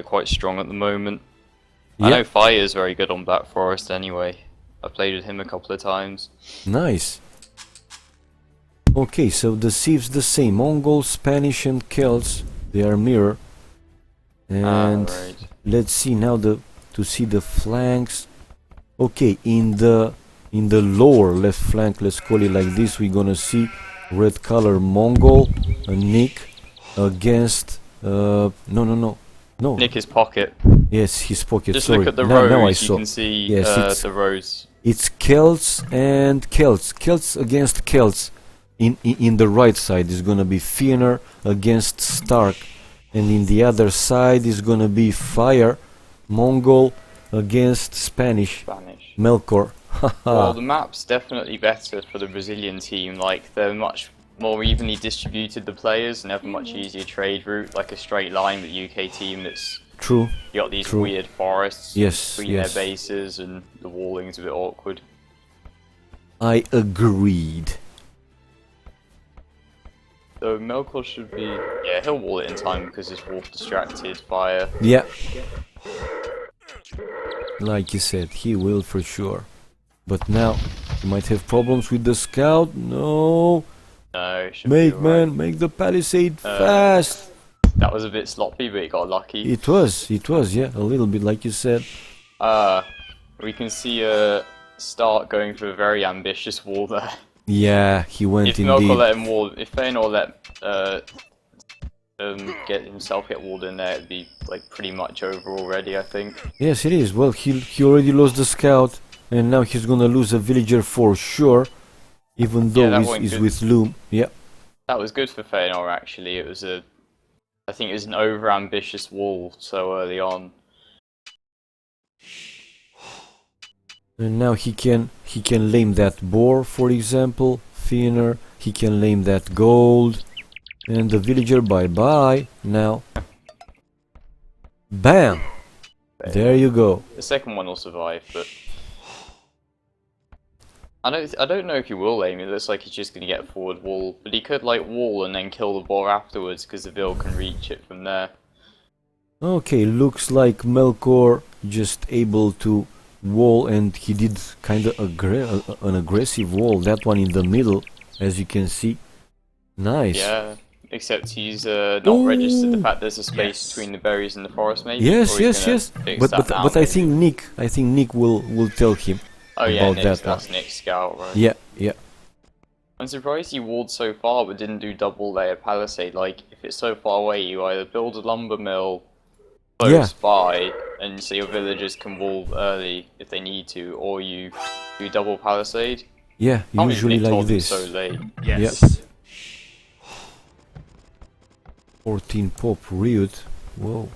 quite strong at the moment. I Yeah, know Fire is very good on Black Forest anyway. I played with him a couple of times. nice. Okay, so the Sieves the same. Mongols, Spanish and Celts, they are mirror. And Right. let's see now to see the flanks. Okay, in the lower left flank, let's call it like this, we're gonna see red color Mongol, Nick against no. Nick his pocket. Yes, his pocket. Just Sorry. look at the Now I rows. You saw. can see Yes, the rows. it's Celts and Celts. Celts against Celts. In the right side is gonna be Fëanor against Stark, and in the other side is gonna be Fire, Mongol against Spanish, Spanish. Melkor. Well, the map's definitely better for the Brazilian team. Like, they're much more evenly distributed, the players, and have a much easier trade route, like a straight line with the UK team that's... True. You got these True. weird forests Yes, between yes. their bases, and the walling's a bit awkward. I agreed. So Melkor should be... Yeah, he'll wall it in time because his wolf distracted Fire. Yeah. Like you said, he will for sure. But now, he might have problems with the scout. No. No, it should be alright. Make the palisade fast. That was a bit sloppy, but he got lucky. It was, yeah, a little bit like you said. We can see Stark going for a very ambitious wall there. Yeah, he went If indeed. Melkor let him wall, if Fëanor let himself get walled in there, it'd be like pretty much over already, I think. Yes, it is. Well, he already lost the scout, and now he's gonna lose a villager for sure. Even though that went he's good. with Loom. Yeah. That was good for Fëanor actually. It was I think it was an over-ambitious wall so early on. And now he can lame that boar, for example, Fëanor. He can lame that gold, and the villager bye bye. Now, bam! There you go. The second one will survive, but I don't know if he will aim. It looks like he's just gonna get a forward wall, but he could like wall and then kill the boar afterwards because the Vil can reach it from there. Okay, looks like Melkor just able to wall, and he did kind of an aggressive wall. That one in the middle, as you can see. Nice. Yeah, except he's not registered the fact there's a space between the berries and the forest, maybe. Yes, Or he's yes, gonna yes. fix that now, But I maybe. think Nick will tell him Oh yeah, about Nick's, that one. that's Nick's scout, right? Yeah, yeah. I'm surprised he walled so far but didn't do double layer palisade. Like, if it's so far away, you either build a lumber mill close by, and so your villagers can wall early if they need to, or you do double palisade. Yeah, Can't believe usually Nick like told them this. so late. Yes. 14 pop Riot. Whoa.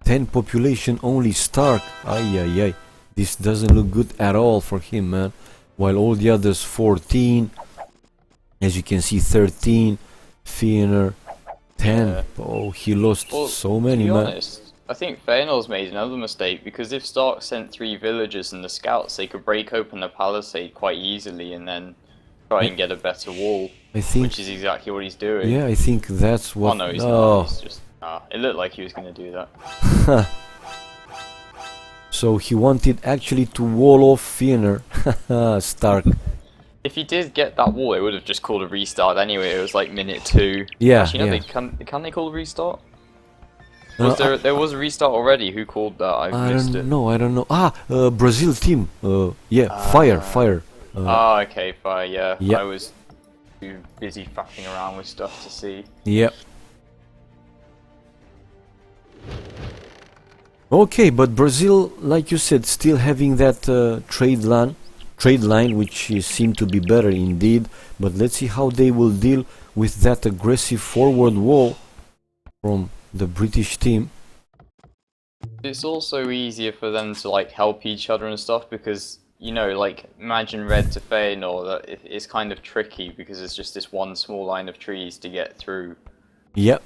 10 population only Stark. Ay ay ay. This doesn't look good at all for him, man. While all the others 14. As you can see, 13. Fëanor 10. Yeah. Oh, he lost Well, so many, to be man. honest, I think Fëanor's made another mistake, because if Stark sent 3 villagers and the scouts, they could break open the palisade quite easily and then try and get a better wall, I think. which is exactly what he's doing. Yeah, I think that's what. Oh no, he's not. He's just... it looked like he was going to do that. So he wanted actually to wall off Fëanor. Stark. If he did get that wall, it would have just called a restart anyway. It was like minute 2. Yeah, Actually, no, yeah. can they call a restart? Was there was a restart already? Who called that? I missed it. I don't know. Brazil team. Yeah, fire. Okay, fine, yeah. Yeah. I was too busy faffing around with stuff to see. Yeah. Okay, but Brazil, like you said, still having that trade line, which seemed to be better indeed. But let's see how they will deal with that aggressive forward wall from the British team. It's also easier for them to like help each other and stuff, because like imagine red to Fëanor, that it's kind of tricky because it's just this one small line of trees to get through. Yep.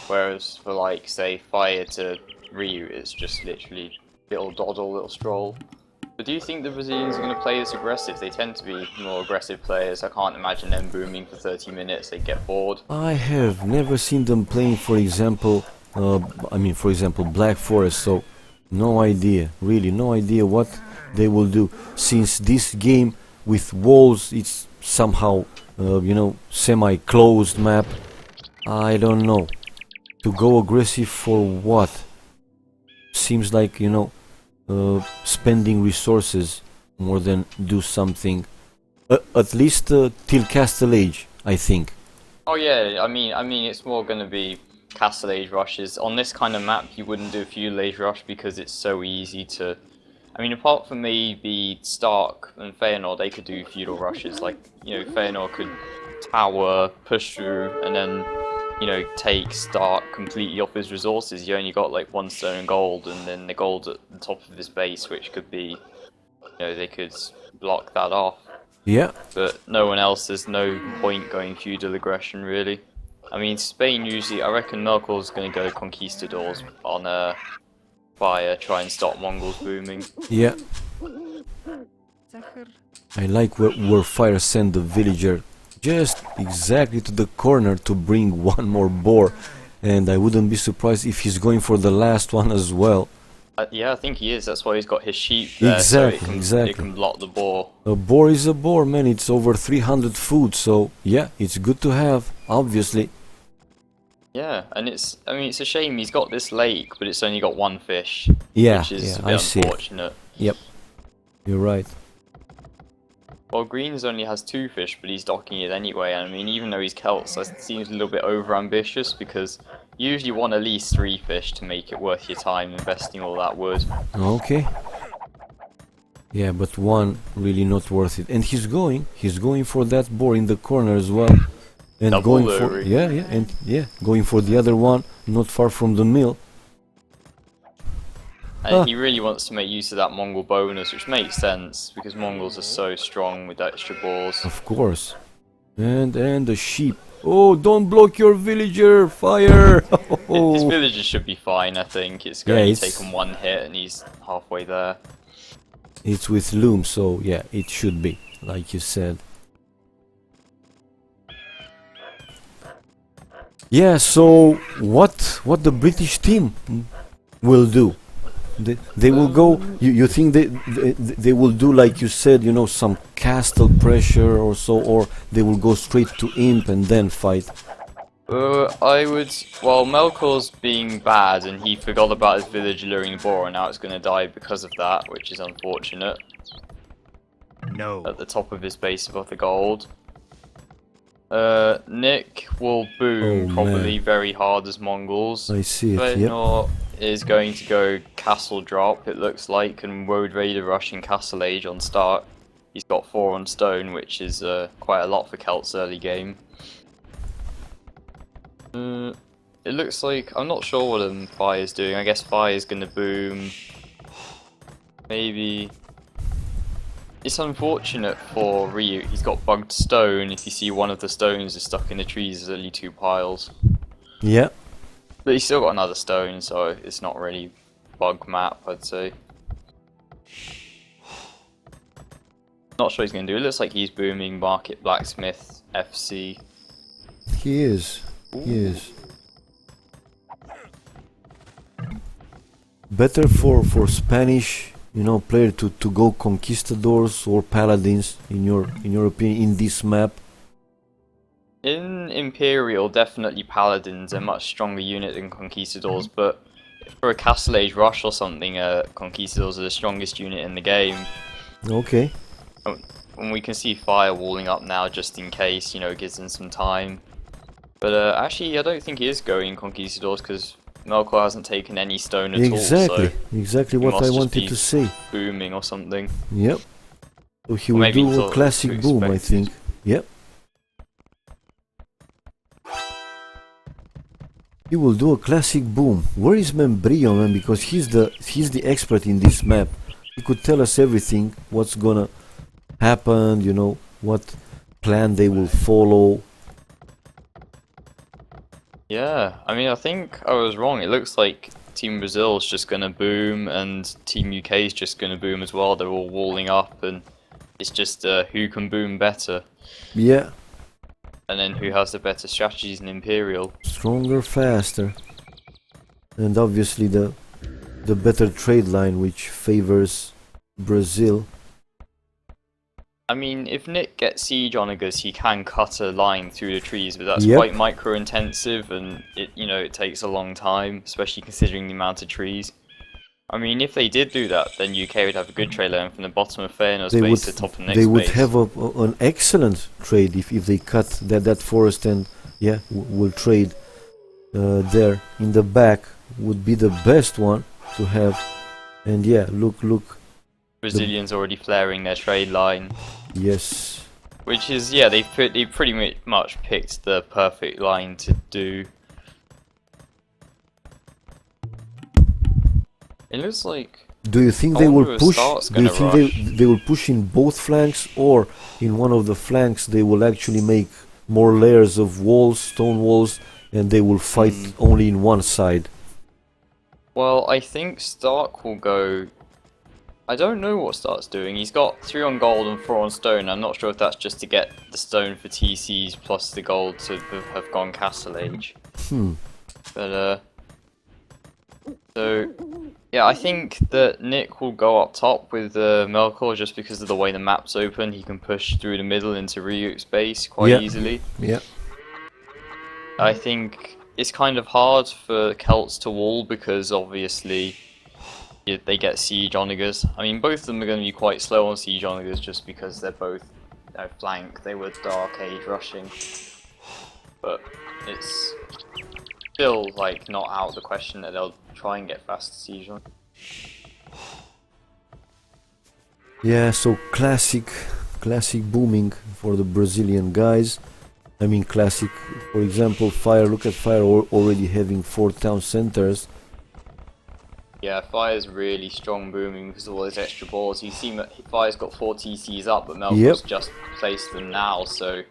Whereas for like say fire to Ryu, it's just literally little doddle, little stroll. But do you think the Brazilians are going to play this aggressive? They tend to be more aggressive players. I can't imagine them booming for 30 minutes. They'd get bored. I have never seen them playing, for example, I mean, for example, Black Forest. So, no idea, really, no idea what they will do. Since this game with walls, it's somehow, semi-closed map. I don't know. To go aggressive for what? Seems like, spending resources more than do something. At least till Castle Age, I think. Oh yeah, I mean, it's more gonna be Castle Age rushes. On this kind of map, you wouldn't do a feudal age rush because it's so easy to. I mean, apart from maybe Stark and Fëanor, they could do feudal rushes. Like, Fëanor could tower, push through, and then, take Stark completely off his resources. You only got like 1 stone and gold, and then the gold at the top of his base, which could be, they could block that off. Yeah. But no one else, there's no point going feudal aggression, really. I mean, Spain usually, I reckon Merkel's going to go Conquistadors on fire, try and stop Mongols booming. Yeah. I like where Fire sent the villager just exactly to the corner to bring one more boar. And I wouldn't be surprised if he's going for the last one as well. Yeah, I think he is. That's why he's got his sheep there, exactly, so it can block the boar. A boar is a boar, man. It's over 300 food, so yeah, it's good to have, obviously. Yeah, and it's a shame he's got this lake, but it's only got 1 fish. Yeah, which is a I bit see. Unfortunate. Yep, you're right. Well, Greens only has 2 fish, but he's docking it anyway. I mean, even though he's Celts, that seems a little bit over-ambitious, because you usually want at least 3 fish to make it worth your time investing all that wood. Okay. Yeah, but 1 really not worth it. And he's going for that boar in the corner as well. And Double going for lure. going for the other one, not far from the mill. And he really wants to make use of that Mongol bonus, which makes sense, because Mongols are so strong with extra boars. Of course. And the sheep. Oh, don't block your villager! Fire! His villager should be fine, I think. It's going to take him 1 hit and he's halfway there. It's with loom, so yeah, it should be, like you said. Yeah, so what the British team will do? They will go. You think they will do like you said, some castle pressure or so, or they will go straight to imp and then fight? Well, Melkor's being bad and he forgot about his village luring the boar and now it's going to die because of that, which is unfortunate. No. At the top of his base above the gold. Nick will boom probably very hard as Mongols. I see it, Fëanor is going to go castle drop, it looks like, and Road Raider rushing Castle Age on start. He's got 4 on stone, which is quite a lot for Celts early game. It looks like, I'm not sure what Fire's doing. I guess Fire's gonna boom. Maybe. It's unfortunate for Ryu. He's got bugged stone. If you see one of the stones is stuck in the trees, there's only 2 piles. Yeah. But he's still got another stone, so it's not really bug map, I'd say. Not sure he's gonna do. It looks like he's booming Market Blacksmith FC. He is. He is. Better for Spanish, player to go conquistadors or paladins in your opinion in this map. In Imperial, definitely Paladins are a much stronger unit than Conquistadors, but for a Castle Age rush or something, Conquistadors are the strongest unit in the game. Okay. And we can see Fire walling up now just in case, gives him some time. But actually, I don't think he is going Conquistadors because Melkor hasn't taken any stone at all. Exactly what I wanted to say. Booming or something. Yep. So he will do a classic boom, I think. Yep. He will do a classic boom. Where is Membrio, man? Because he's the expert in this map. He could tell us everything, what's gonna happen, what plan they will follow. Yeah, I think I was wrong. It looks like Team Brazil is just gonna boom and Team UK is just gonna boom as well. They're all walling up and it's just who can boom better. Yeah. And then who has the better strategies in Imperial. Stronger, faster. and obviously the better trade line which favors Brazil. I mean, if Nick gets siege onagers, he can cut a line through the trees, but that's Yep. quite micro-intensive, and it takes a long time, especially considering the amount of trees. I mean, if they did do that, then UK would have a good trade line from the bottom of Fëanor's base to the top of Nick's they would base. have an excellent trade if they cut that forest, and yeah, will trade there in the back would be the best one to have. And yeah, look, Brazilians already flaring their trade line, yes, which is, yeah, they pretty much picked the perfect line to do. It looks like... do you think I they will wonder if push? Stark's Do you gonna think they will push in both flanks, or in one of the flanks they will actually make more layers of walls, stone walls, and they will fight only in one side? Well, I think Stark will go... I don't know what Stark's doing. He's got 3 on gold and 4 on stone. I'm not sure if that's just to get the stone for TCs plus the gold to have gone Castle Age. But, so, yeah, I think that Nick will go up top with Melkor just because of the way the map's open. He can push through the middle into Ryuk's base quite easily. Yeah. I think it's kind of hard for Celts to wall because obviously they get siege onagers. I mean, both of them are going to be quite slow on siege onagers just because they're both flank. They were Dark Age rushing, but it's still like not out of the question that they'll try and get fast siege on. Yeah, so classic booming for the Brazilian guys. I mean, classic. For example, Fire. Look at Fire already having 4 town centers. Yeah, Fire's really strong booming because of all those extra balls. You see, Fire's got 4 TCs up, but Melkor's just placed them now, so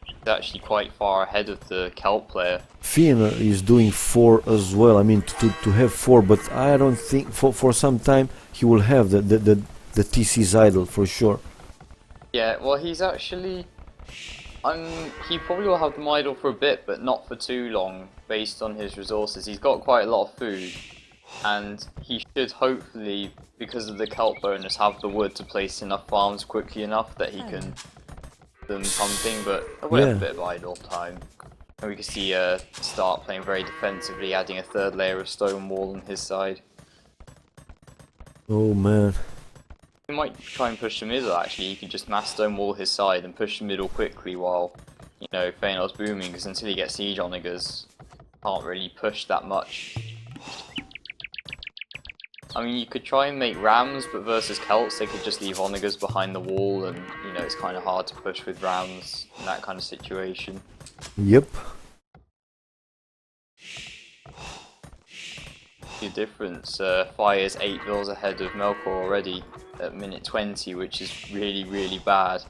it's actually quite far ahead of the Celt player. Fëanor is doing 4 as well. I mean, to have 4, but I don't think for some time he will have the TCs idle for sure. Yeah, well, he's actually... he probably will have them idle for a bit, but not for too long, based on his resources. He's got quite a lot of food, and he should hopefully, because of the Celt bonus, have the wood to place enough farms quickly enough that he can them pumping, but we'll have a bit of idle time. And we can see Stark playing very defensively, adding a 3rd layer of stone wall on his side. Oh man. He might try and push the middle actually. He could just mass stone wall his side and push the middle quickly while, you know, Fëanor's booming, because until he gets siege onagers, can't really push that much. I mean, you could try and make rams, but versus Celts, they could just leave onagers behind the wall, and, you know, it's kind of hard to push with rams in that kind of situation. Yep. The difference, Fire's 8 vills ahead of Melkor already at minute 20, which is really, really bad.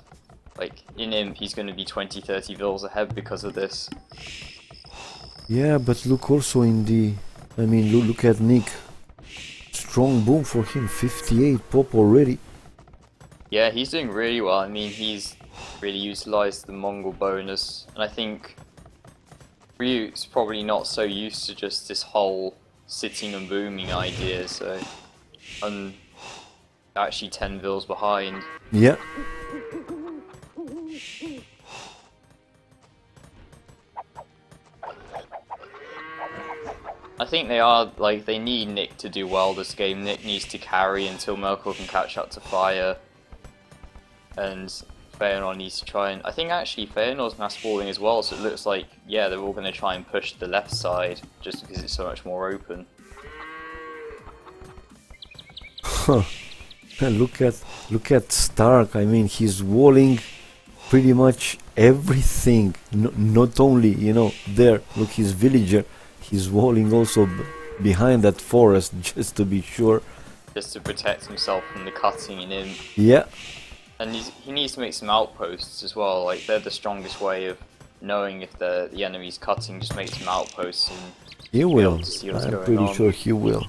Like, in Imp, he's going to be 20-30 vills ahead because of this. Yeah, but look also in the... I mean, look at Nick. Strong boom for him, 58 pop already. Yeah, he's doing really well. I mean, he's really utilised the Mongol bonus, and I think Ryuk's probably not so used to just this whole sitting and booming idea, so I'm actually 10 vills behind. Yeah. I think they are, like, they need Nick to do well this game. Nick needs to carry until Melkor can catch up to Fire. And Fëanor needs to try and... I think actually Fëanor's mass balling as well, so it looks like, yeah, they're all going to try and push the left side, just because it's so much more open. Huh. Look at Stark. I mean, he's walling pretty much everything. Not only, you know, there, look, his villager. He's walling also behind that forest, just to be sure. Just to protect himself from the cutting in him. Yeah. And he needs to make some outposts as well. Like, they're the strongest way of knowing if the enemy's cutting. Just make some outposts and he will. I'm pretty sure he will.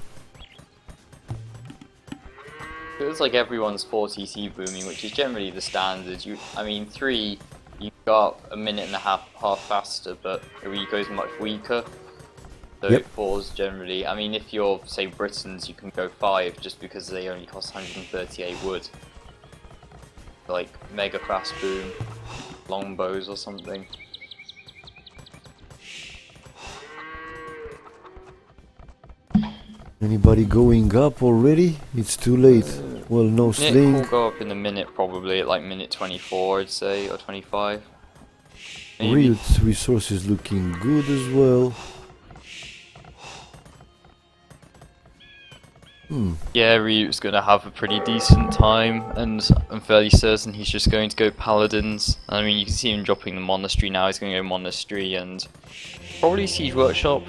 It looks like everyone's 4TC booming, which is generally the standard. I mean, 3, you got a minute and a half faster, but Ryuko's much weaker. So Yep. 4s generally. I mean, if you're, say, Britons, you can go 5 just because they only cost 138 wood. Like Mega Fast Boom, Longbows or something. Anybody going up already? It's too late. Well, no Nick sling. will go up in a minute probably, at like minute 24 I'd say, or 25. Maybe. Real resources looking good as well. Yeah, Ryut's gonna have a pretty decent time, and I'm fairly certain he's just going to go Paladins. I mean, you can see him dropping the Monastery now, he's going to go Monastery and probably Siege Workshop.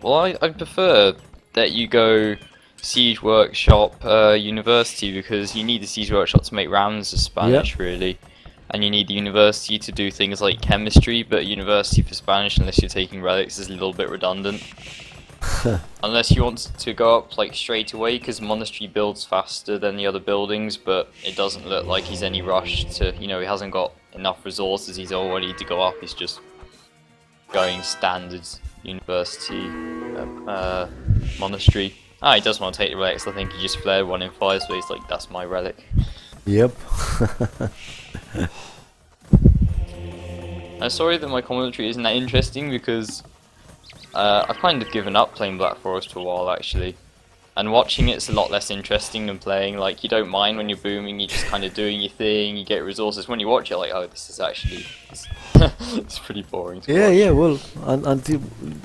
Well, I prefer that you go Siege Workshop University, because you need the Siege Workshop to make Rams of Spanish, really. And you need the University to do things like Chemistry, but University for Spanish, unless you're taking Relics, is a little bit redundant. Unless you want to go up like straight away, because Monastery builds faster than the other buildings, but it doesn't look like he's any rush to, you know, he hasn't got enough resources, he's all ready to go up, he's just going standard University, Monastery. Ah, he does want to take the relics, I think he just flared one in fire, so he's like, that's my relic. Yep. I'm sorry that my commentary isn't that interesting, because I've kind of given up playing Black Forest for a while actually, and watching it's a lot less interesting than playing. Like, you don't mind when you're booming, you're just kind of doing your thing, you get resources. When you watch it, like, oh, this is actually it's pretty boring to watch. Yeah, well, until You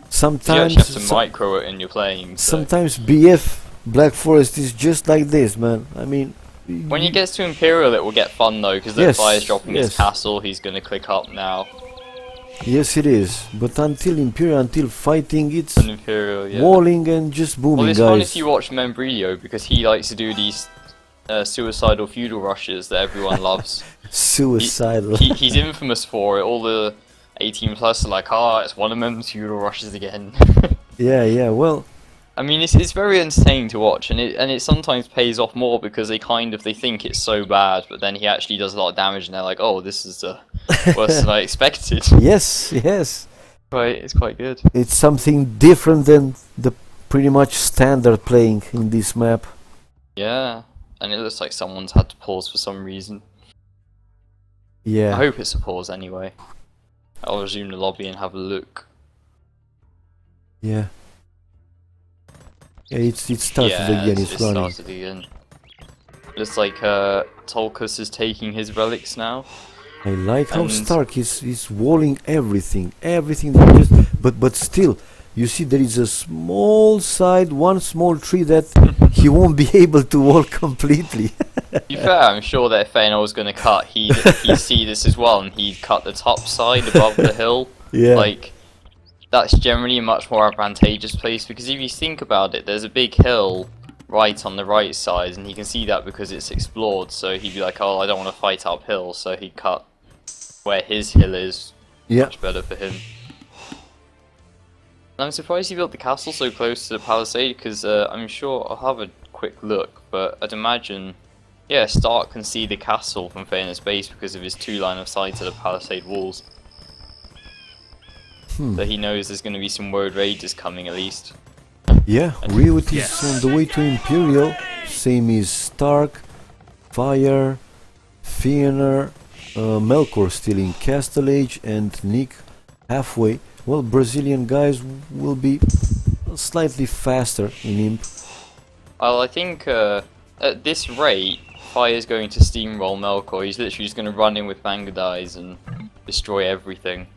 sometimes actually have to micro it in your playing. So. sometimes BF Black Forest is just like this, man. I mean, When he gets to Imperial, it will get fun though, because the Yes, Fire's dropping his yes. castle. He's going to click up now. yes, it is. But until Imperial, until fighting, it's On Imperial, yeah. walling and just booming, Well, it's fun guys. if you watch Membrillo, because he likes to do these suicidal feudal rushes that everyone loves. Suicidal. He's infamous for it. All the 18 plus are like, oh, it's one of them's feudal rushes again. yeah. Well, I mean, it's very entertaining to watch, and it sometimes pays off more because they think it's so bad, but then he actually does a lot of damage, and they're like, oh, this is worse than I expected. yes. Right, it's quite good. It's something different than the pretty much standard playing in this map. Yeah, and it looks like someone's had to pause for some reason. I Yeah. hope it's a pause anyway. I'll resume the lobby and have a look. Yeah, it started again. It's running. started again. Looks like Tolkus is taking his relics now. I like how And- Stark is walling everything that just but still, you see there is a small side, one small tree that he won't be able to wall completely. To be fair, I'm sure that if Fëanor was going to cut, he'd see this as well, and he'd cut the top side above the hill. Yeah. Like, that's generally a much more advantageous place, because if you think about it, there's a big hill right on the right side, and he can see that because it's explored, so he'd be like, oh, I don't want to fight uphill, so he'd cut where his hill is. Yeah. Much better for him. And I'm surprised he built the castle so close to the palisade, because I'm sure, I'll have a quick look, but I'd imagine, yeah, Stark can see the castle from Fëanor's base because of his 2 line of sight to the palisade walls. So he knows there's going to be some Road Raiders coming at least. Yeah, Riot is on the way to Imperial. Same is Stark, Fire, Fëanor, Melkor still in Castle Age, and Nick halfway. Well, Brazilian guys will be slightly faster in Imp. Well, I think at this rate, Fire's going to steamroll Melkor. He's literally just going to run in with Mangudais and destroy everything.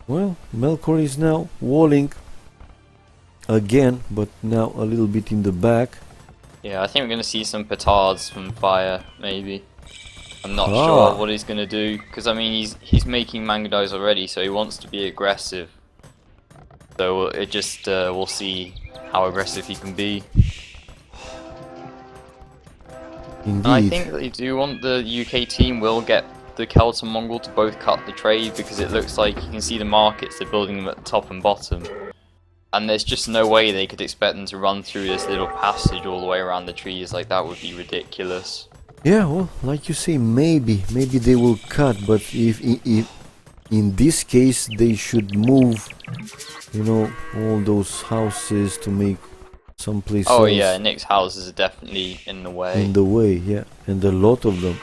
Well, Melkor is now walling again, but now a little bit in the back. Yeah, I think we're going to see some petards from Fire, maybe. I'm not Ah. sure what he's going to do, because I mean, he's making Mangudais already, so he wants to be aggressive. So it just, we'll see how aggressive he can be. And I Indeed. think that they do want the UK team will get the Celt and Mongol to both cut the trade, because it looks like you can see the markets, they're building them at the top and bottom. And there's just no way they could expect them to run through this little passage all the way around the trees, like that would be ridiculous. Yeah, well, like you say, maybe they will cut, but if in this case they should move, you know, all those houses to make someplace Oh else yeah, Nick's houses are definitely in the way. in the way, yeah, and a lot of them.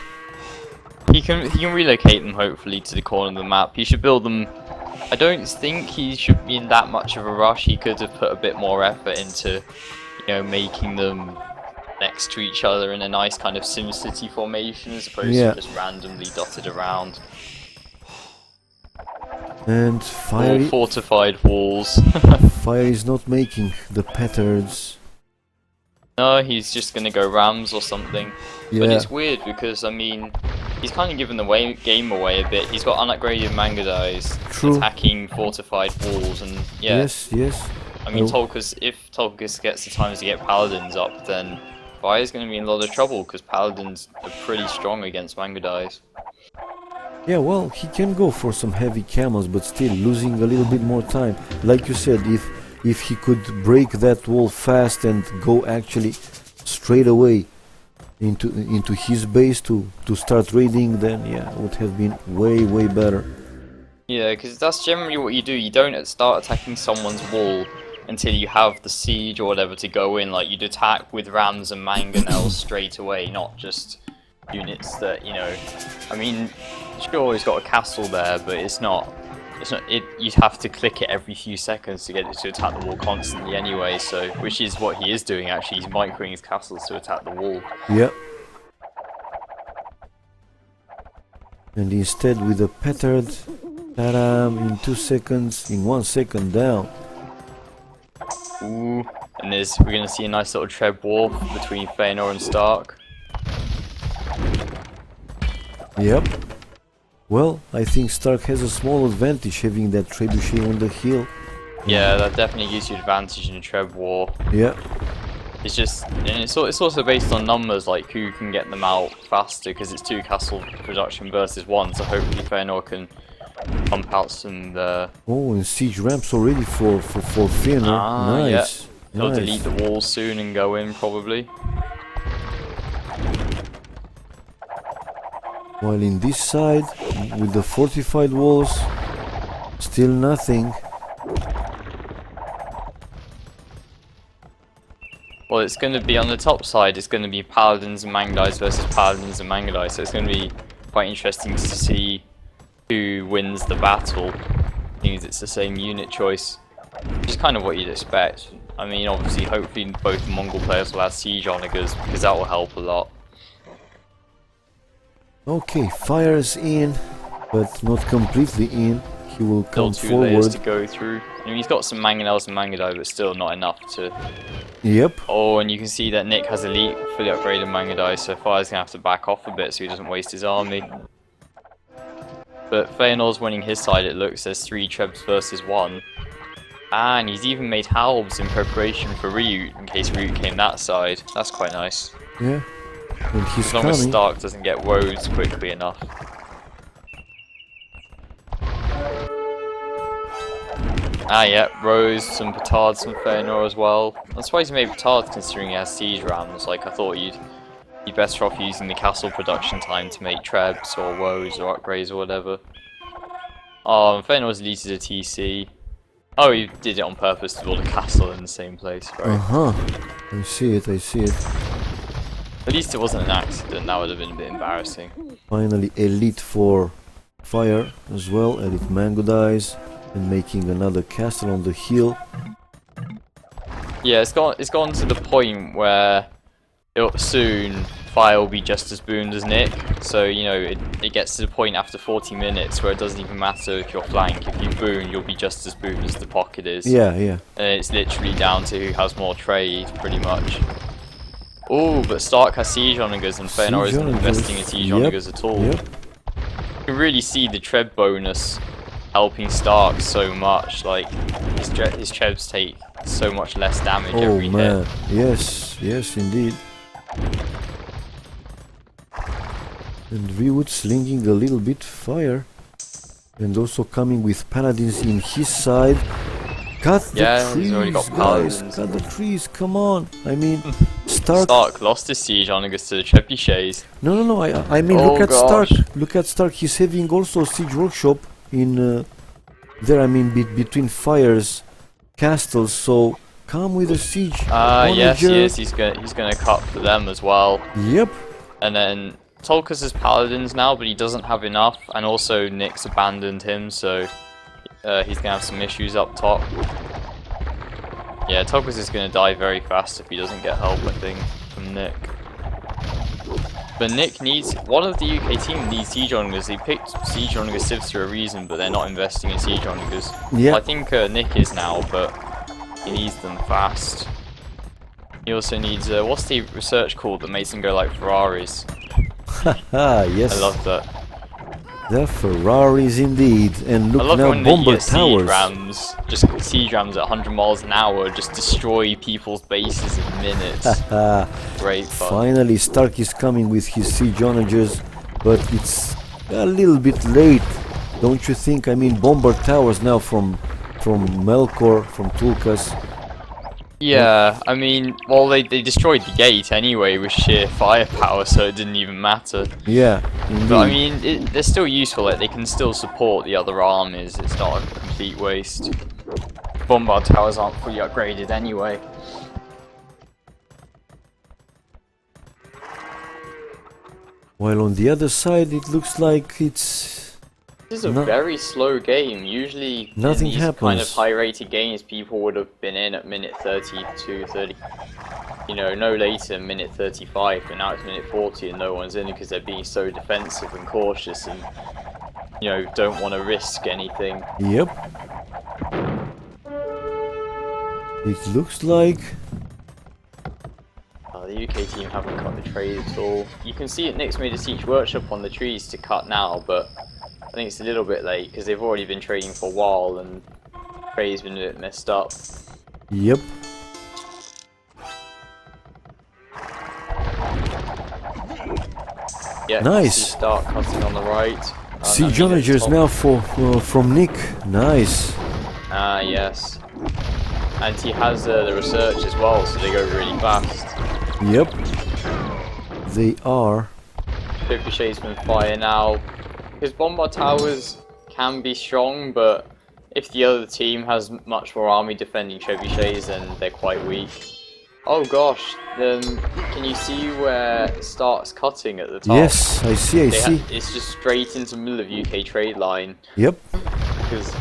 He can relocate them hopefully to the corner of the map. He should build them. I don't think he should be in that much of a rush. He could have put a bit more effort into, you know, making them next to each other in a nice kind of SimCity formation as opposed Yeah. to just randomly dotted around. And Or fire, fortified walls. fire is not making the patterns. No, he's just gonna go Rams or something. But Yeah, it's weird because, I mean, he's kind of given the game away a bit. He's got unupgraded manga dies True. attacking fortified walls, and yeah. yes, yes. I mean, Oh. if Tulkas gets the times to get Paladins up, then Fire's going to be in a lot of trouble because Paladins are pretty strong against manga dies. Yeah, well, he can go for some heavy camels, but still losing a little bit more time. Like you said, if he could break that wall fast and go actually straight away into his base to start raiding, then yeah, it would have been way better. Yeah, because that's generally what you do. You don't start attacking someone's wall until you have the siege or whatever to go in. Like, you'd attack with rams and mangonels straight away, not just units that, you know... I mean, sure, he's got a castle there, but it's not... You'd have to click it every few seconds to get it to attack the wall constantly anyway, so... Which is what he is doing, actually. He's microing his castles to attack the wall. Yep. And instead with a petard, ta-dam, in 2 seconds, in 1 second down. Ooh, and we're going to see a nice little treb war between Feanor and Stark. Yep. Well, I think Stark has a small advantage having that trebuchet on the hill. Yeah, that definitely gives you advantage in a treb war. Yeah. It's just, and it's also based on numbers, like who can get them out faster, because it's 2 castle production versus 1, so hopefully Feanor can pump out some Oh, and siege ramps already for Feanor. Nice. Yeah. He'll Nice. delete the walls soon and go in, probably. While in this side, with the fortified walls, still nothing. Well, it's going to be on the top side, it's going to be Paladins and Mangdais versus Paladins and Mangdais, so it's going to be quite interesting to see who wins the battle. Means it's the same unit choice, which is kind of what you'd expect. I mean, obviously, hopefully both Mongol players will have siege onagers, because that will help a lot. Okay, fire's in, but not completely in. He will come Still 2 layers to forward. go through. I mean, he's got some Mangonels and Mangadai, but still not enough to... Yep. Oh, and you can see that Nick has elite fully upgraded Mangadai, so Fire's going to have to back off a bit so he doesn't waste his army. But Feanor's winning his side, it looks. There's 3 Trebs versus 1. And he's even made halbs in preparation for Ryut, in case Ryut came that side. That's quite nice. Yeah. And he's As long as coming. Stark doesn't get woes quickly enough. Ah, yeah, Rose, some petards from Feanor as well. I'm surprised he made petards considering he has siege rams. Like, I thought you'd be better off using the castle production time to make trebs or woes or upgrades or whatever. Oh, and Feanor's deleted a TC. Oh, he did it on purpose to build a castle in the same place, right? Uh-huh. I see it, I see it. At least it wasn't an accident, that would have been a bit embarrassing. Finally, elite for fire as well. Elite mango dies. And making another castle on the hill. Yeah, it's gone to the point where soon Fire will be just as boomed as Nick. So, you know, it gets to the point after 40 minutes where it doesn't even matter if you're flank. If you boon, you'll be just as boomed as the pocket is. Yeah, yeah. And it's literally down to who has more trade, pretty much. Oh, but Stark has siege onagers and Feanor Siege isn't onagers. investing in siege Yep, onagers at all. Yep. You can really see the treb bonus helping Stark so much. Like, his trebs take so much less damage Oh every man. hit. Yes, yes indeed. And Ryut slinging a little bit fire. And also coming with paladins in his side. Cut the Yeah, trees, he's already got guys. paladins. Cut the trees, come on. I mean, Stark. Stark lost his siege onagers to the trebuchets. No. I mean, Oh, look at gosh. Stark. Look at Stark. He's having also siege workshop in there. I mean, between fires, castles. So come with a siege. Yes, he onager. is. He's gonna cut for them as well. Yep. And then Tulkas is paladins now, but he doesn't have enough. And also Nick's abandoned him, so he's gonna have some issues up top. Yeah, Tulkas is gonna die very fast if he doesn't get help, I think, from Nick. But Nick needs, one of the UK team needs siege onagers. They picked siege onager civs for a reason, but they're not investing in siege onagers. Yeah. Well, I think Nick is now, but he needs them fast. He also needs, what's the research called that makes them go like Ferraris? Ah, yes. I love that. The Ferraris indeed. And I look love now, when bomber the siege towers. rams, just siege rams at 100 miles an hour, just destroy people's bases in minutes. Great fun. Finally, Stark is coming with his siege onagers, but it's a little bit late, don't you think? I mean, bomber towers now from Melkor, from Tulkas. Yeah, I mean, well, they destroyed the gate anyway with sheer firepower, so it didn't even matter. Yeah, indeed. But I mean, they're still useful, like, they can still support the other armies, it's not a complete waste. Bombard towers aren't fully upgraded anyway. While on the other side, it looks like it's... This is a very slow game. Usually Nothing in these kind of happens. high-rated games, people would have been in at minute 32, 30, you know, no later than minute 35, but now it's minute 40 and no one's in because they're being so defensive and cautious and, you know, don't want to risk anything. Yep. It looks like... The UK team haven't cut the trade at all. You can see it, Nick's made a siege workshop on the trees to cut now, but I think it's a little bit late because they've already been trading for a while and trade's been a bit messed up. Yep. Yeah, Nice. Start cutting on the right. Siege that means onagers it's now from Nick. Nice. Ah, yes. And he has the research as well, so they go really fast. Yep. They are. Trebuchet's been fire now. His bombard towers can be strong, but if the other team has much more army defending trebuchets, then they're quite weak. Oh gosh, can you see where Stark's cutting at the top? Yes, I see, I see. It's just straight into the middle of UK trade line. Yep. Because,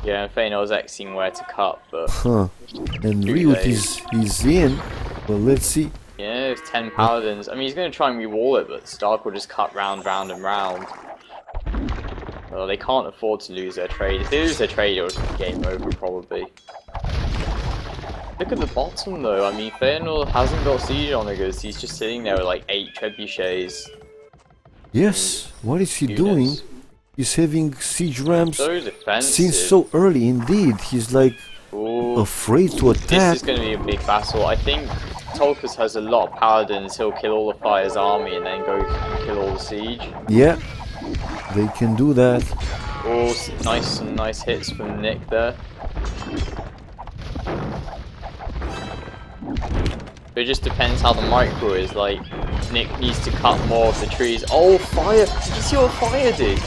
yeah, Fëanor was Xing where to cut, but... Huh. And Too Ryut late. is in. Well, let's see. Yeah, it's 10 paladins. I mean, he's going to try and re-wall it, but Stark will just cut round, round, and round. Well, they can't afford to lose their trade. If they lose their trade, it'll just be game over, probably. Look at the bottom, though. I mean, Fëanor hasn't got siege onagers. He's just sitting there with, like, 8 trebuchets. Yes, what is he Units. doing? He's having siege rams So defensive. since so early, indeed. He's like Ooh. afraid to This attack. is going to be a big battle. I think Tulkas has a lot of paladins. He'll kill all the Fire's army and then go and kill all the siege. Yeah, they can do that. Oh, some nice hits from Nick there. But it just depends how the micro is. Like, Nick needs to cut more of the trees. Oh, Fire! Did you see what Fire did?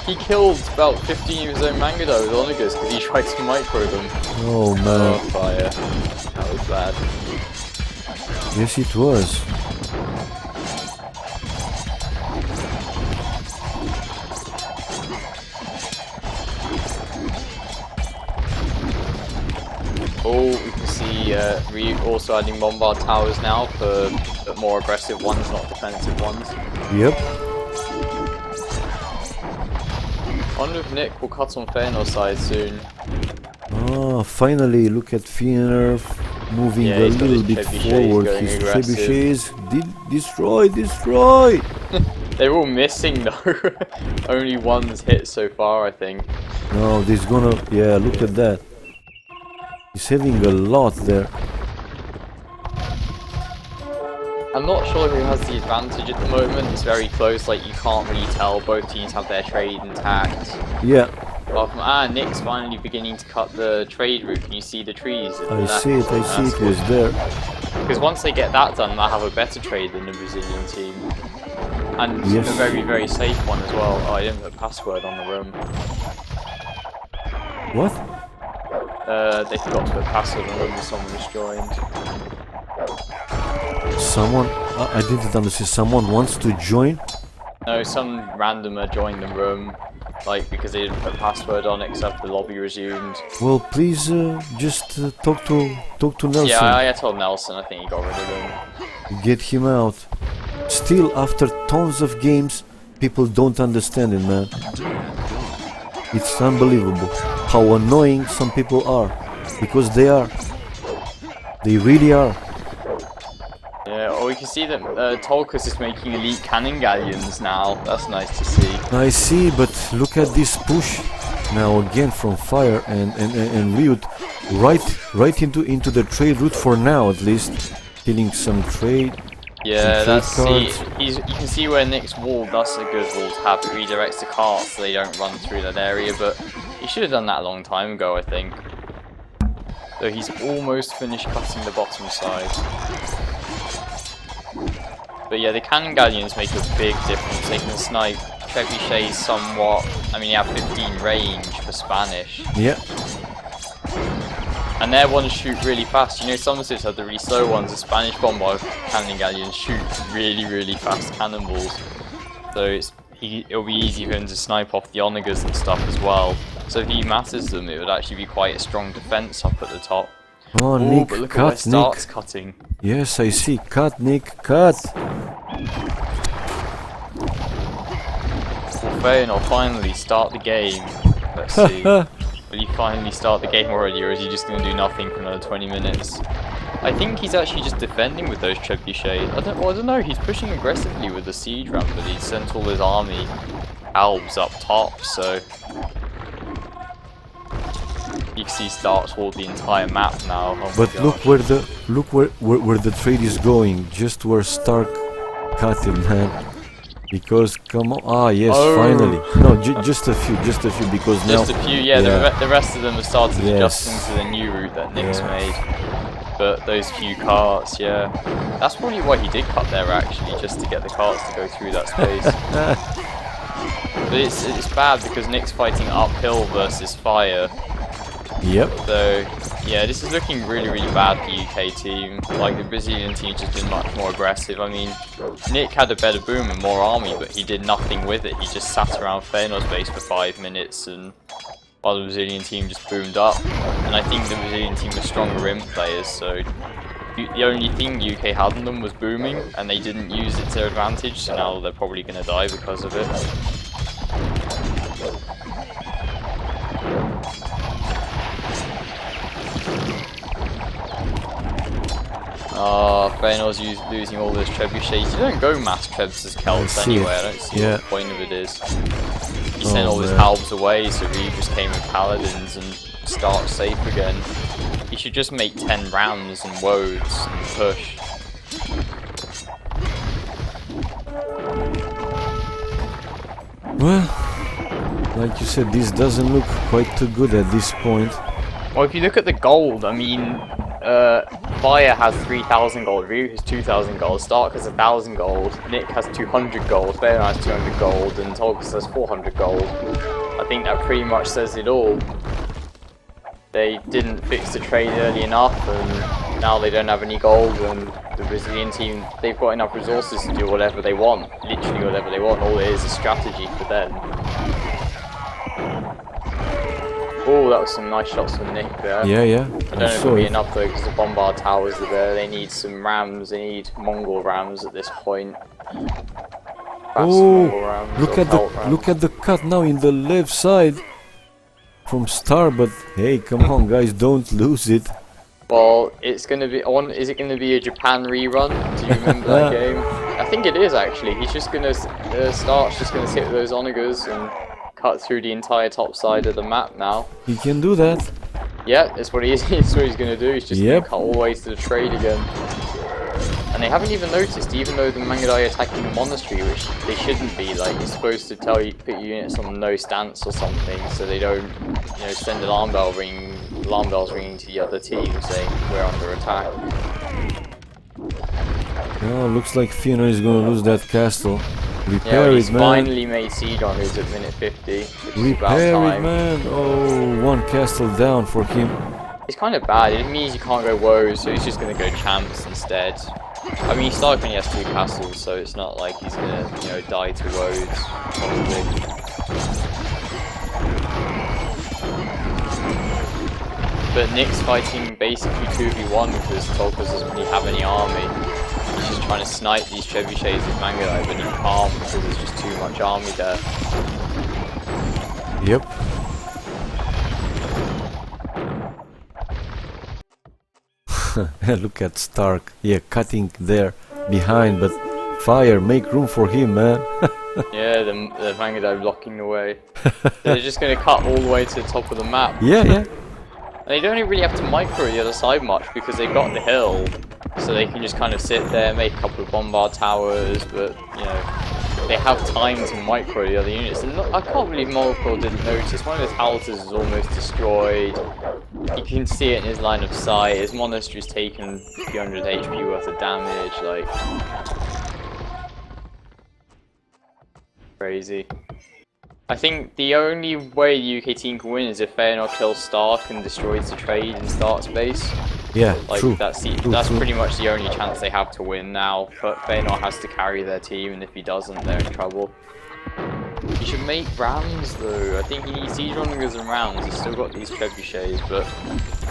He killed about 15 of his own Mangado with onagers because he tried to micro them. Oh Oh, man, Fire. That was bad. yes it was. Oh, we can see Ryu also adding bombard towers now for more aggressive ones, not defensive ones. Yep. I wonder if Nick will cut on Fëanor's side soon. Ah, finally, look at Fëanor moving Yeah, a he's got little his bit trebuchets forward. going His aggressive. trebuchets destroy! They're all missing though. Only one's hit so far, I think. No, this gonna... Yeah, look at that. He's having a lot there. I'm not sure who has the advantage at the moment. It's very close, like you can't really tell. Both teams have their trade intact. Yeah, Apart from, Nick's finally beginning to cut the trade route. Can you see the trees? I see it, it was there. Because once they get that done, they'll have a better trade than the Brazilian team. And Yes. a very, very safe one as well. Oh, I didn't put a password on the room. What? They forgot to put password on when someone's joined. Someone? I didn't understand. Someone wants to join? No, some randomer joined the room, like because they didn't put password on it except the lobby resumed. Well, please just talk to Nelson. Yeah, I told Nelson. I think he got rid of him. Get him out. Still, after tons of games, people don't understand it, man. It's unbelievable how annoying some people are, because they are. They really are. Yeah, or we can see that Tolkus is making elite cannon galleons now. That's nice to see. I see, but look at this push now again from Fire and Riot, right into the trade route for now at least, killing some trade. Yeah, some that's trade see. cards. You can see where Nick's wall. That's a good wall to have. It redirects the carts so they don't run through that area. But he should have done that a long time ago, I think. So he's almost finished cutting the bottom side. But yeah, the cannon galleons make a big difference. They can snipe trebuchets somewhat. I mean, you have 15 range for Spanish. Yeah. And their ones shoot really fast. You know, Somerset's have the really slow ones. The Spanish bombard cannon galleons shoot really, really fast cannonballs. So it'll be easy for him to snipe off the onagers and stuff as well. So if he masses them, it would actually be quite a strong defense up at the top. Oh, Ooh, Nick, but look at where cut, Stark's Nick. cutting. Yes, I see. Cut, Nick, cut. Well, Feyenoord finally start the game. Let's see. Will he finally start the game already, or is he just going to do nothing for another 20 minutes? I think he's actually just defending with those trebuchets. I don't know, he's pushing aggressively with the siege ramp, but he sent all his army albs up top, so... You can see Stark toward the entire map now. Oh But look where the trade is going. Just where Stark cut him, man. Because come on, ah yes, Oh. finally. No, just a few, because now. Just a few, yeah. The rest of them have started Yes. adjusting to the new route that Nick's made. But those few carts, yeah. That's probably why he did cut there actually, just to get the carts to go through that space. But it's bad because Nick's fighting uphill versus Fire. Yep. So, yeah, this is looking really, really bad for UK team. Like, the Brazilian team's just been much more aggressive. I mean, Nick had a better boom and more army, but he did nothing with it. He just sat around Feyenoord's base for 5 minutes, and while the Brazilian team just boomed up. And I think the Brazilian team was stronger rim players, so the only thing UK had on them was booming, and they didn't use it to their advantage, so now they're probably going to die because of it. Feyenoord's losing all those trebuchets. You don't go mass trebs as Celts anyway, I don't see what the point of it is. He sent all his halbs away, so he just came with paladins and start safe again. He should just make 10 rams and woads and push. Well, like you said, this doesn't look quite too good at this point. Well, if you look at the gold, I mean, Fire has 3,000 gold, Ryu has 2,000 gold, Stark has 1,000 gold, Nick has 200 gold, Feyenoord has 200 gold, and Tolkus has 400 gold. I think that pretty much says it all. They didn't fix the trade early enough, and now they don't have any gold, and the Brazilian team, they've got enough resources to do whatever they want, literally whatever they want. All it is strategy for them. Oh, that was some nice shots from Nick there. Yeah, yeah. I don't know if it'll be enough though, because the bombard towers are there. They need some rams. They need Mongol rams at this point. Oh, look at the cut now in the left side from Star. But hey, come on, guys, don't lose it. Well, it's gonna be on. Is it gonna be a Japan rerun? Do you remember that game? I think it is actually. He's just gonna Stark's just gonna sit with those onagers and cut through the entire top side of the map now. He can do that. Yeah, that's what he is. That's what he's going to do. He's just going to cut all the way to the trade again. And they haven't even noticed, even though the Mangudai are attacking the monastery, which they shouldn't be. Like, you're supposed to tell you, put units on no stance or something, so they don't, you know, send alarm bells ringing to the other team saying we're under attack. Oh, looks like Fëanor is going to lose that castle. Yeah, Repair he's it, man. finally made siege on his at minute 50. Which is about Repair it, time. man. Oh, one castle down for him. It's kind of bad. It means you can't go woes, so he's just gonna go champs instead. I mean, Stark only has 2 castles, so it's not like he's gonna, you know, die to woes. Probably. But Nick's fighting basically 2v1 because Tolkien doesn't really have any army. He's just trying to snipe these trebuchets with Mangudai, but he can't because there's just too much army there. Yep. Look at Stark. Yeah, cutting there behind, but fire, make room for him, man. Yeah, the Mangudai blocking the way. They're just going to cut all the way to the top of the map. Yeah, yeah. And they don't really have to micro the other side much because they've got the hill. So they can just kind of sit there, make a couple of bombard towers, but, you know, they have time to micro the other units. And look, I can't believe Morocco didn't notice. One of his houses is almost destroyed. You can see it in his line of sight. His monastery's taken a few hundred HP worth of damage, like... Crazy. I think the only way the UK team can win is if Fëanor kills Stark and destroys the trade in Stark's base. Yeah, Like true. that's true. pretty much the only chance they have to win now. But Fëanor has to carry their team, and if he doesn't, they're in trouble. He should make rams though. I think he needs siege runners and rams. He's still got these trebuchets, but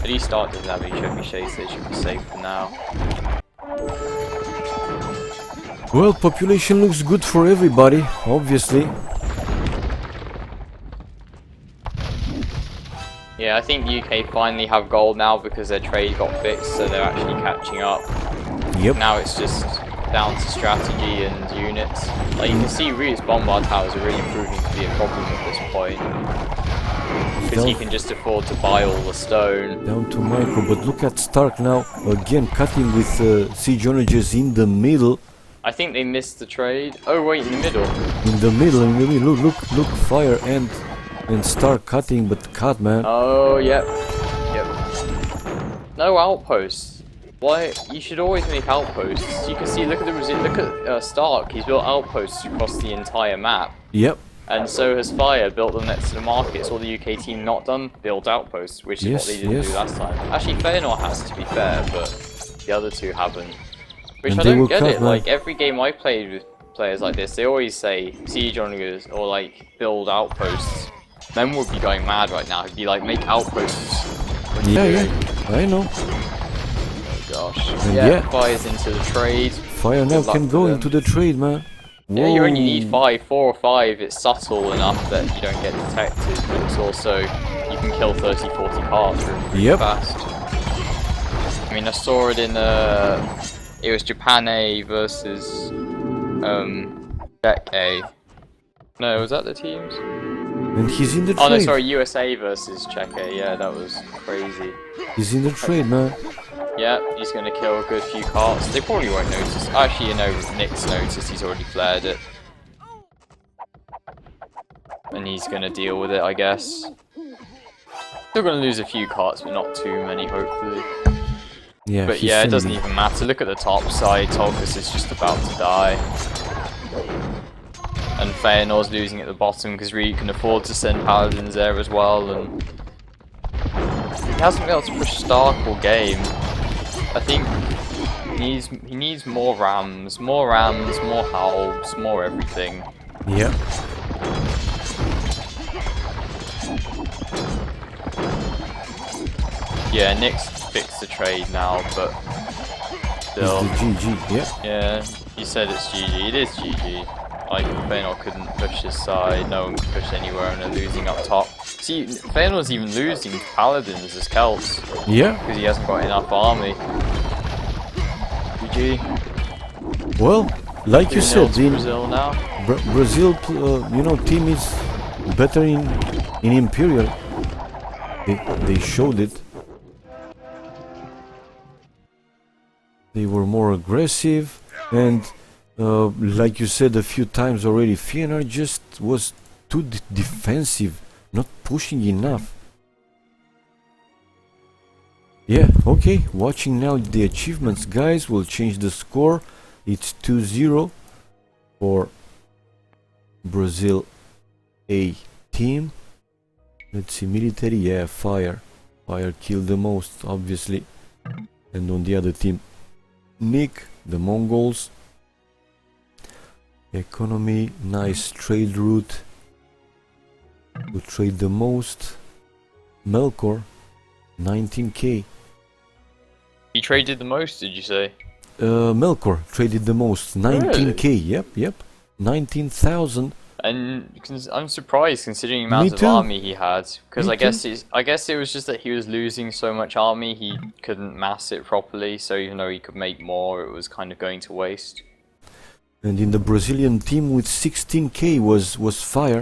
at least Stark doesn't have any trebuchets. They should be safe for now. Well, population looks good for everybody, obviously. Yeah, I think the UK finally have gold now because their trade got fixed, so they're actually catching up. Yep. Now it's just down to strategy and units. Like you can see Ryut's bombard towers are really proving to be a problem at this point. Because he can just afford to buy all the stone. Down to micro, but look at Stark now, again cutting with siege onagers in the middle. I think they missed the trade. Oh wait, in the middle. Look, fire and Stark cutting, but cut, man. Oh, yep. No outposts. Why? You should always make outposts. You can see, look at Stark. He's built outposts across the entire map. Yep. And so has Fire built them next to the markets. All the UK team not done, built outposts, which is what they didn't do last time. Actually, Fëanor has, to be fair, but the other two haven't. Which And I they don't will get cut, it. man. Like every game I played with players like this, they always say siege onagers or like build outposts. Men would be going mad right now. He'd be like, make outposts. What are you doing? I know. Oh gosh. And Yeah, yeah. Fire's into the trade. Fire now Good luck can to go them. into the trade, man. Yeah, you only Whoa. need 4 or 5. It's subtle enough that you don't get detected, but it's also, you can kill 30, 40 carts really Yep. fast. I mean, I saw it in, it was Japan A versus, Czech A. No, was that the teams? And he's in the trade. Oh no, sorry, USA versus Czech A. Yeah, that was crazy. He's in the trade, man. Yeah, he's gonna kill a good few carts. They probably won't notice. Actually, you know, Nick's noticed. He's already flared it. And he's gonna deal with it, I guess. Still gonna lose a few carts, but not too many, hopefully. Yeah. But he's yeah, it doesn't sending- even matter. Look at the top side. Tolkus is just about to die. And Fëanor's losing at the bottom because Ryut can afford to send paladins there as well. And he hasn't been able to push Stark all game. I think he needs more rams, more halbs, more everything. Yeah. Yeah. Yeah, Nick's fixed the trade now, but still. It's the GG. Yeah. Yeah, you said it's GG. It is GG. Like, Fëanor couldn't push his side, no one could push anywhere, and they're losing up top. See, Fëanor's even losing to Paladins as Celts, Yeah. because he hasn't got enough army. GG. Well, like you 2-0 said, to Brazil now. Brazil, team is better in Imperial. They showed it. They were more aggressive, and like you said a few times already, Fëanor just was too defensive, not pushing enough. Yeah, okay, watching now the achievements, guys. We'll change the score. It's 2-0 for Brazil A team. Let's see, military, yeah, fire. Fire killed the most, obviously. And on the other team, Nick, the Mongols. Economy, nice trade route. Who trade the most? Melkor, 19k. He traded the most, did you say? Melkor traded the most, 19k. Yep, yep, 19,000. And I'm surprised considering the amount Me of too. army he had, because Me I guess it was just that he was losing so much army he couldn't mass it properly. So even though he could make more, it was kind of going to waste. And in the Brazilian team with 16k was fire.